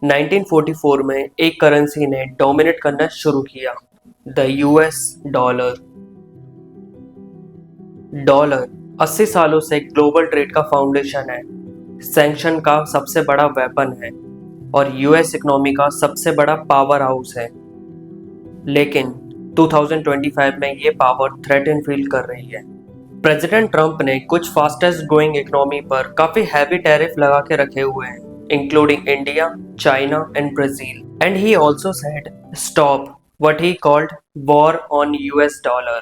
1944 में एक करेंसी ने डोमिनेट करना शुरू किया, द यूएस डॉलर। डॉलर 80 सालों से ग्लोबल ट्रेड का फाउंडेशन है, सैंक्शन का सबसे बड़ा वेपन है और यूएस इकोनॉमी का सबसे बड़ा पावर हाउस है। लेकिन 2025 में ये पावर थ्रेटन फील कर रही है। प्रेसिडेंट ट्रंप ने कुछ फास्टेस्ट ग्रोइंग इकोनॉमी पर काफी हैवी टैरिफ लगा के रखे हुए हैं, including India, China and Brazil. And he also said, stop what he called war on US dollar.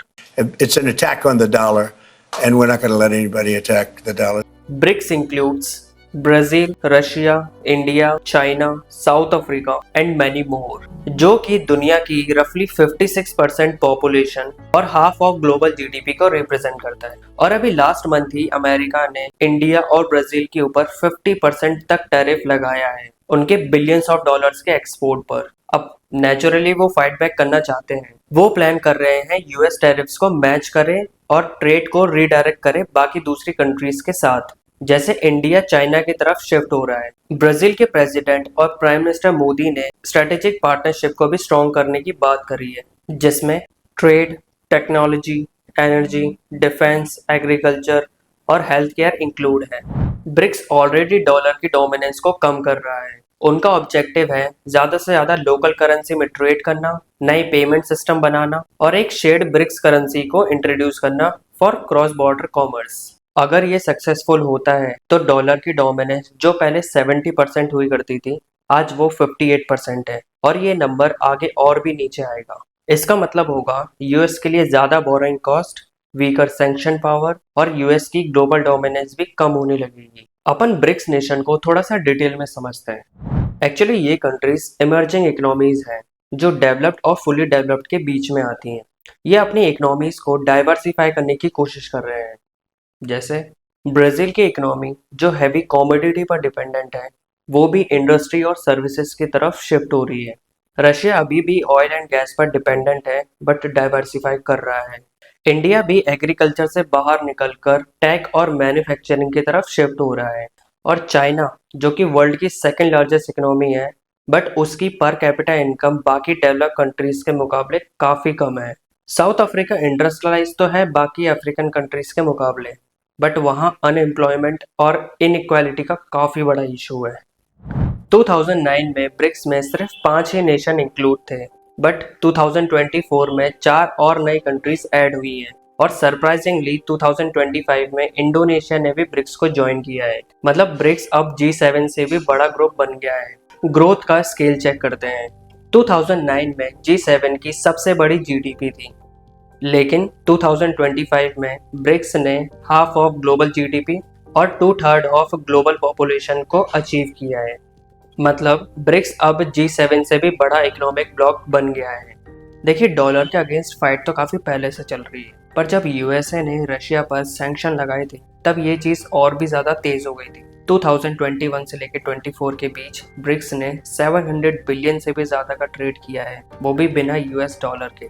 It's an attack on the dollar, and we're not going to let anybody attack the dollar. BRICS includes Brazil, Russia, India, China, South Africa and many more, जो कि दुनिया की रफली 56% population और half of global GDP को represent करता है। और अभी लास्ट मंथ ही अमेरिका ने इंडिया और ब्राजील के ऊपर 50% तक टैरिफ लगाया है उनके बिलियंस ऑफ डॉलर्स के एक्सपोर्ट पर। अब नेचुरली वो फाइट बैक करना चाहते हैं, वो प्लान कर रहे हैं यूएस टैरिफ्स को मैच करें और ट्रेड को रीडायरेक्ट करें बाकी दूसरी कंट्रीज के साथ, जैसे इंडिया चाइना की तरफ शिफ्ट हो रहा है। ब्राजील के प्रेसिडेंट और प्राइम मिनिस्टर मोदी ने स्ट्रेटेजिक पार्टनरशिप को भी स्ट्रॉन्ग करने की बात करी है, जिसमें trade, technology, energy, defence, agriculture और हेल्थ केयर इंक्लूड है। ब्रिक्स ऑलरेडी डॉलर की डोमिनेंस को कम कर रहा है। उनका ऑब्जेक्टिव है ज्यादा से ज्यादा लोकल करेंसी में ट्रेड करना, नई पेमेंट सिस्टम बनाना और एक शेयर्ड ब्रिक्स करेंसी को इंट्रोड्यूस करना फॉर क्रॉस बॉर्डर कॉमर्स। अगर ये सक्सेसफुल होता है तो डॉलर की डोमिनेंस जो पहले 70% हुई करती थी, आज वो 58% है और ये नंबर आगे और भी नीचे आएगा। इसका मतलब होगा यूएस के लिए ज्यादा borrowing cost, weaker sanction power और यूएस की ग्लोबल डोमिनेंस भी कम होने लगेगी। अपन ब्रिक्स नेशन को थोड़ा सा डिटेल में समझते हैं। एक्चुअली ये कंट्रीज इमर्जिंग इकोनॉमीज हैं जो डेवलप्ड और फुली डेवलप्ड के बीच में आती हैं। ये अपनी इकोनॉमीज को डाइवर्सिफाई करने की कोशिश कर रहे हैं। जैसे ब्राजील की इकोनॉमी जो हैवी कॉमोडिटी पर डिपेंडेंट है, वो भी इंडस्ट्री और सर्विसेज की तरफ शिफ्ट हो रही है। रशिया अभी भी ऑयल एंड गैस पर डिपेंडेंट है बट डाइवर्सिफाई कर रहा है। इंडिया भी एग्रीकल्चर से बाहर निकलकर टेक और मैन्युफैक्चरिंग की तरफ शिफ्ट हो रहा है। और चाइना जो कि वर्ल्ड की सेकंड लार्जेस्ट इकोनॉमी है, बट उसकी पर कैपिटा इनकम बाकी डेवलप कंट्रीज के मुकाबले काफ़ी कम है। साउथ अफ्रीका इंडस्ट्रियलाइज तो है बाकी अफ्रीकन कंट्रीज के मुकाबले, बट वहाँ अनएम्प्लॉयमेंट और इनइक्वालिटी का काफ़ी बड़ा इशू है। 2009 में ब्रिक्स में सिर्फ 5 ही नेशन इंक्लूड थे, बट 2024 में 4 और नई कंट्रीज ऐड हुई हैं और सरप्राइजिंगली 2025 में इंडोनेशिया ने भी ब्रिक्स को ज्वाइन किया है। मतलब ब्रिक्स अब G7 से भी बड़ा ग्रुप बन गया है। ग्रोथ का स्केल चेक करते हैं। 2009 में G7 की सबसे बड़ी जीडीपी थी, लेकिन 2025 में ब्रिक्स ने हाफ ऑफ ग्लोबल जीडीपी और 2/3 ऑफ ग्लोबल पॉपुलेशन को अचीव किया है। मतलब ब्रिक्स अब G7 से भी बड़ा इकोनॉमिक ब्लॉक बन गया है। देखिए, डॉलर के अगेंस्ट फाइट तो काफ़ी पहले से चल रही है, पर जब यूएसए ने रशिया पर सैंक्शन लगाए थे तब ये चीज़ और भी ज़्यादा तेज़ हो गई थी। 2021 से लेकर 24 के बीच ब्रिक्स ने 700 बिलियन से भी ज़्यादा का ट्रेड किया है, वो भी बिना यूएस डॉलर के।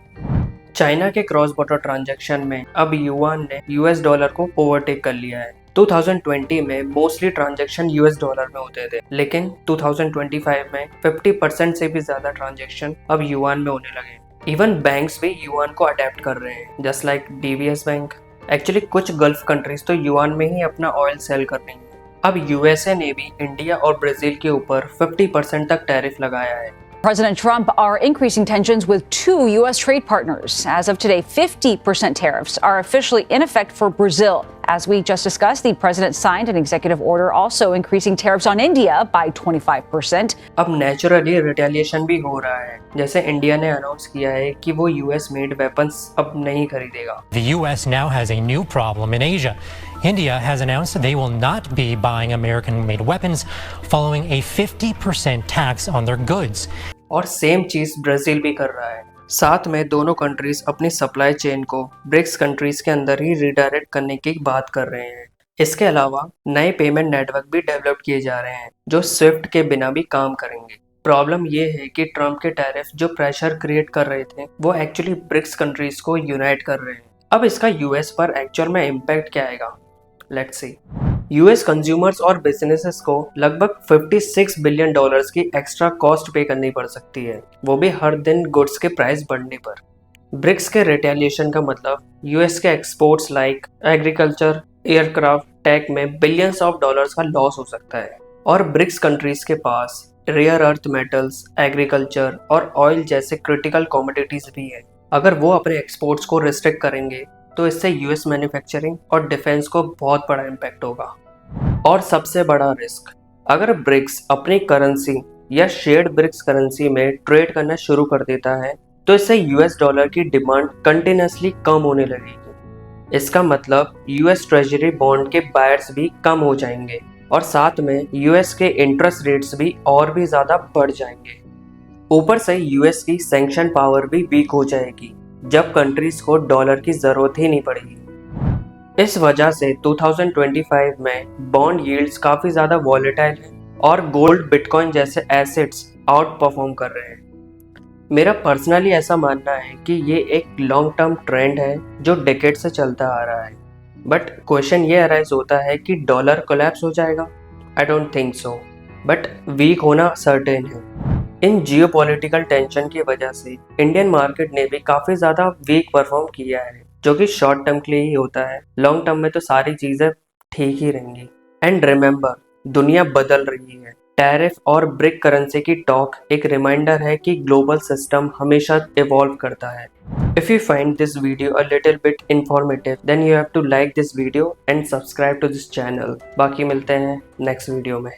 चाइना के क्रॉस बॉर्डर ट्रांजैक्शन में अब युआन ने यूएस डॉलर को ओवरटेक कर लिया है। 2020 में मोस्टली ट्रांजैक्शन यूएस डॉलर में होते थे, लेकिन 2025 में 50% से भी ज्यादा ट्रांजैक्शन अब युआन में होने लगे। इवन बैंक्स भी युआन को अडेप्ट कर रहे हैं, just like DBS bank. Actually कुछ गल्फ कंट्रीज तो युआन में ही अपना ऑयल सेल कर रही हैं। अब यूएसए ने भी इंडिया और ब्राजील के ऊपर 50% तक टैरिफ लगाया है। President Trump are increasing tensions with 2 U.S. trade partners. As of today, 50% tariffs are officially in effect for Brazil. As we just discussed, the president signed an executive order also increasing tariffs on India by 25%. अब naturally retaliation भी हो रहा है, जैसे India ने announce किया है कि वो यूएस मेड वेपन्स अब नहीं खरीदेगा। The U.S. now has a new problem in Asia. India has announced they will not be buying American-made weapons following a 50% tax on their goods. और सेम चीज ब्राजील भी कर रहा है। साथ में दोनों कंट्रीज अपनी सप्लाई चेन को ब्रिक्स कंट्रीज के अंदर ही रिडायरेक्ट करने की बात कर रहे हैं। इसके अलावा नए पेमेंट नेटवर्क भी डेवलप किए जा रहे हैं जो स्विफ्ट के बिना भी काम करेंगे। प्रॉब्लम ये है कि ट्रम्प के टैरिफ जो प्रेशर क्रिएट कर रहे थे वो एक्चुअली ब्रिक्स कंट्रीज को यूनाइट कर रहे हैं। अब इसका यूएस पर एक्चुअल में इम्पैक्ट क्या आएगा, लेट्स सी। यूएस कंज्यूमर्स और बिजनेसेस को लगभग 56 बिलियन डॉलर्स की एक्स्ट्रा कॉस्ट पे करनी पड़ सकती है, वो भी हर दिन गुड्स के प्राइस बढ़ने पर। ब्रिक्स के रिटेलिएशन का मतलब यूएस के exports like agriculture, aircraft, tech में बिलियंस ऑफ डॉलर्स का लॉस हो सकता है। और ब्रिक्स कंट्रीज के पास रेयर अर्थ मेटल्स, एग्रीकल्चर और ऑयल जैसे क्रिटिकल कमोडिटीज भी है। अगर वो अपने एक्सपोर्ट्स को रिस्ट्रिक्ट करेंगे तो इससे यूएस मैन्युफैक्चरिंग और डिफेंस को बहुत बड़ा इम्पैक्ट होगा। और सबसे बड़ा रिस्क, अगर ब्रिक्स अपनी करेंसी या शेयर्ड ब्रिक्स करेंसी में ट्रेड करना शुरू कर देता है तो इससे यूएस डॉलर की डिमांड कंटिन्यूसली कम होने लगेगी। इसका मतलब यूएस ट्रेजरी बॉन्ड के बायर्स भी कम हो जाएंगे और साथ में यूएस के इंटरेस्ट रेट्स भी और भी ज्यादा बढ़ जाएंगे। ऊपर से यूएस की सैंक्शन पावर भी वीक हो जाएगी जब कंट्रीज को डॉलर की जरूरत ही नहीं पड़ेगी। इस वजह से 2025 में बॉन्ड यील्ड्स काफी ज्यादा वॉलेटाइल हैं और गोल्ड, बिटकॉइन जैसे एसेट्स आउट परफॉर्म कर रहे हैं। मेरा पर्सनली ऐसा मानना है कि ये एक लॉन्ग टर्म ट्रेंड है जो डेकेड से चलता आ रहा है। बट क्वेश्चन ये अराइज होता है कि डॉलर कोलैप्स हो जाएगा? I don't think so, but weak होना सर्टेन है। इन जियोपॉलिटिकल टेंशन की वजह से इंडियन मार्केट ने भी काफी ज्यादा वीक परफॉर्म किया है, जो कि शॉर्ट टर्म के लिए ही होता है। लॉन्ग टर्म में तो सारी चीजें ठीक ही रहेंगी। एंड रिमेंबर, दुनिया बदल रही है। टैरिफ और ब्रिक करेंसी की टॉक एक रिमाइंडर है कि ग्लोबल सिस्टम हमेशा इवॉल्व करता है। If you find this video a little bit informative then you have to like this video and subscribe to this channel. बाकी मिलते हैं नेक्स्ट वीडियो में।